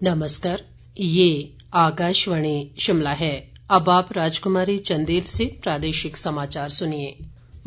नमस्कार, ये आकाशवाणी शिमला है। अब आप राजकुमारी चंदेल से प्रादेशिक समाचार सुनिए।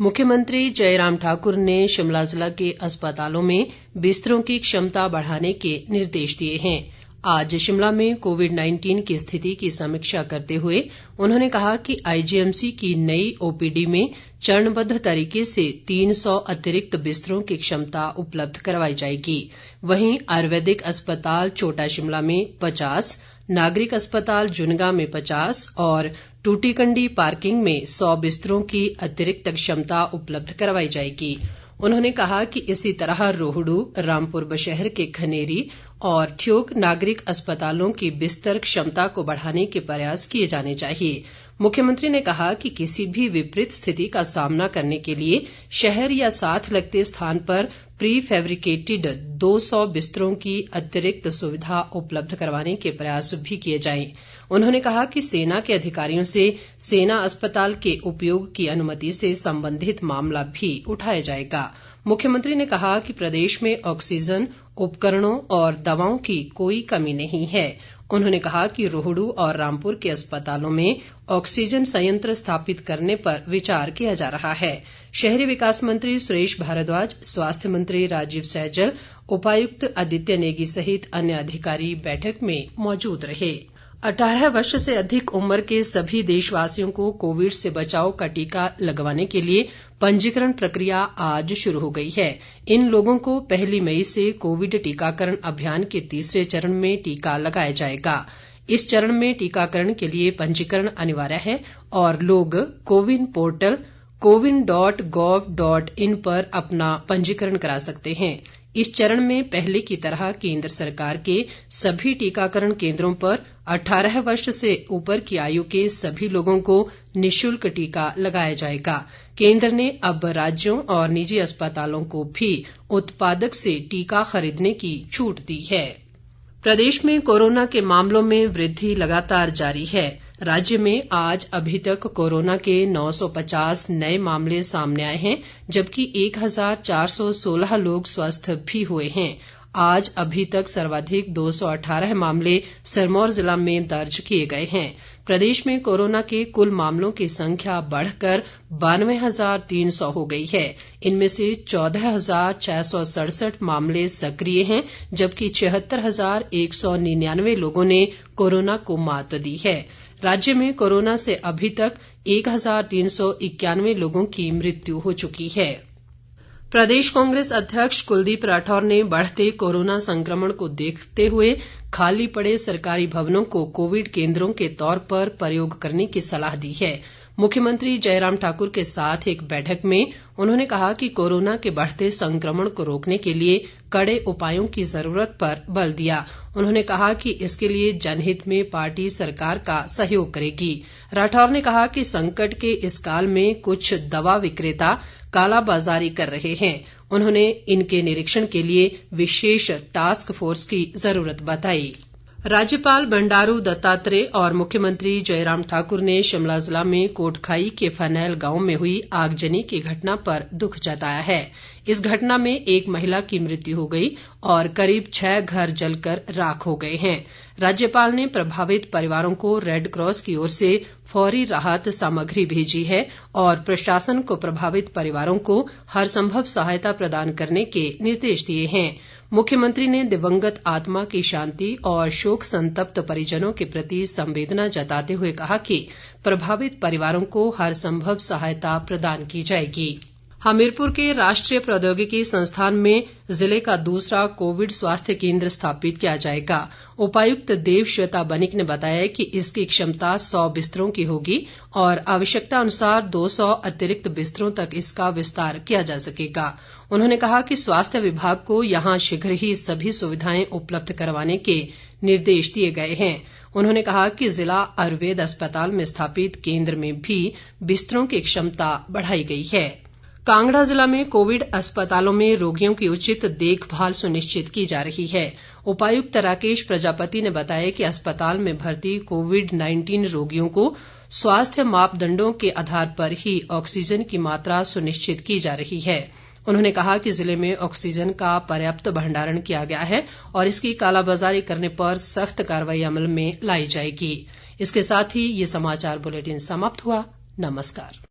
मुख्यमंत्री जयराम ठाकुर ने शिमला जिला के अस्पतालों में बिस्तरों की क्षमता बढ़ाने के निर्देश दिए हैं। आज शिमला में कोविड-19 की स्थिति की समीक्षा करते हुए उन्होंने कहा कि आईजीएमसी की नई ओपीडी में चरणबद्ध तरीके से 300 अतिरिक्त बिस्तरों की क्षमता उपलब्ध करवाई जाएगी। वहीं आयुर्वेदिक अस्पताल छोटा शिमला में 50, नागरिक अस्पताल जुन्गा में 50 और टूटीकंडी पार्किंग में 100 बिस्तरों की अतिरिक्त क्षमता उपलब्ध करवाई जाएगी। उन्होंने कहा कि इसी तरह रोहडू, रामपुर बशहर के खनेरी और ठियोग नागरिक अस्पतालों की बिस्तर क्षमता को बढ़ाने के प्रयास किए जाने चाहिए। मुख्यमंत्री ने कहा कि किसी भी विपरीत स्थिति का सामना करने के लिए शहर या साथ लगते स्थान पर प्री फैब्रिकेटेड 200 बिस्तरों की अतिरिक्त सुविधा उपलब्ध करवाने के प्रयास भी किए जाएं। उन्होंने कहा कि सेना के अधिकारियों से सेना अस्पताल के उपयोग की अनुमति से संबंधित मामला भी उठाया जाएगा। मुख्यमंत्री ने कहा कि प्रदेश में ऑक्सीजन, उपकरणों और दवाओं की कोई कमी नहीं है। उन्होंने कहा कि रोहडू और रामपुर के अस्पतालों में ऑक्सीजन संयंत्र स्थापित करने पर विचार किया जा रहा है। शहरी विकास मंत्री सुरेश भारद्वाज, स्वास्थ्य मंत्री राजीव सैजल, उपायुक्त आदित्य नेगी सहित अन्य अधिकारी बैठक में मौजूद रहे। 18 वर्ष से अधिक उम्र के सभी देशवासियों को कोविड से बचाव का टीका लगवाने के लिए पंजीकरण प्रक्रिया आज शुरू हो गई है। इन लोगों को 1 मई से कोविड टीकाकरण अभियान के तीसरे चरण में टीका लगाया जाएगा। इस चरण में टीकाकरण के लिए पंजीकरण अनिवार्य है और लोग कोविन पोर्टल cowin.gov.in पर अपना पंजीकरण करा सकते हैं। इस चरण में पहले की तरह केंद्र सरकार के सभी टीकाकरण केंद्रों पर 18 वर्ष से ऊपर की आयु के सभी लोगों को निःशुल्क टीका लगाया जाएगा। केंद्र ने अब राज्यों और निजी अस्पतालों को भी उत्पादक से टीका खरीदने की छूट दी है। प्रदेश में कोरोना के मामलों में वृद्धि लगातार जारी है। राज्य में आज अभी तक कोरोना के 950 नए मामले सामने आए हैं, जबकि 1416 लोग स्वस्थ भी हुए हैं। आज अभी तक सर्वाधिक 218 मामले सिरमौर जिला में दर्ज किए गए हैं। प्रदेश में कोरोना के कुल मामलों की संख्या बढ़कर 92,300 हो गई है। इनमें से 14,667 मामले सक्रिय हैं, जबकि 76,199 लोगों ने कोरोना को मात दी है। राज्य में कोरोना से अभी तक 1,391 लोगों की मृत्यु हो चुकी है। प्रदेश कांग्रेस अध्यक्ष कुलदीप राठौर ने बढ़ते कोरोना संक्रमण को देखते हुए खाली पड़े सरकारी भवनों को कोविड केंद्रों के तौर पर प्रयोग करने की सलाह दी है। मुख्यमंत्री जयराम ठाकुर के साथ एक बैठक में उन्होंने कहा कि कोरोना के बढ़ते संक्रमण को रोकने के लिए कड़े उपायों की जरूरत पर बल दिया। उन्होंने कहा कि इसके लिए जनहित में पार्टी सरकार का सहयोग करेगी। राठौर ने कहा कि संकट के इस काल में कुछ दवा विक्रेता कालाबाजारी कर रहे हैं। उन्होंने इनके निरीक्षण के लिए विशेष टास्क फोर्स की जरूरत बताई। राज्यपाल बंडारू दत्तात्रेय और मुख्यमंत्री जयराम ठाकुर ने शिमला जिला में कोटखाई के फनैल गांव में हुई आगजनी की घटना पर दुख जताया है। इस घटना में एक महिला की मृत्यु हो गई और करीब 6 घर जलकर राख हो गए हैं। राज्यपाल ने प्रभावित परिवारों को रेड क्रॉस की ओर से फौरी राहत सामग्री भेजी है और प्रशासन को प्रभावित परिवारों को हर संभव सहायता प्रदान करने के निर्देश दिए हैं। मुख्यमंत्री ने दिवंगत आत्मा की शांति और शोक संतप्त परिजनों के प्रति संवेदना जताते हुए कहा कि प्रभावित परिवारों को हर संभव सहायता प्रदान की जाएगी। हमीरपुर के राष्ट्रीय प्रौद्योगिकी संस्थान में जिले का दूसरा कोविड स्वास्थ्य केंद्र स्थापित किया जाएगा। उपायुक्त देवश्वेता बनिक ने बताया कि इसकी क्षमता 100 बिस्तरों की होगी और आवश्यकता अनुसार 200 अतिरिक्त बिस्तरों तक इसका विस्तार किया जा सकेगा। उन्होंने कहा कि स्वास्थ्य विभाग को यहां शीघ्र ही सभी सुविधाएं उपलब्ध करवाने के निर्देश दिए गए हैं। उन्होंने कहा कि जिला आयुर्वेद अस्पताल में स्थापित केंद्र में भी बिस्तरों की क्षमता बढ़ाई गई है। कांगड़ा जिला में कोविड अस्पतालों में रोगियों की उचित देखभाल सुनिश्चित की जा रही है। उपायुक्त राकेश प्रजापति ने बताया कि अस्पताल में भर्ती कोविड-19 रोगियों को स्वास्थ्य मापदंडों के आधार पर ही ऑक्सीजन की मात्रा सुनिश्चित की जा रही है। उन्होंने कहा कि जिले में ऑक्सीजन का पर्याप्त भंडारण किया गया है और इसकी कालाबाजारी करने पर सख्त कार्रवाई अमल में लाई जाएगी। इसके साथ ही ये समाचार बुलेटिन समाप्त हुआ। नमस्कार।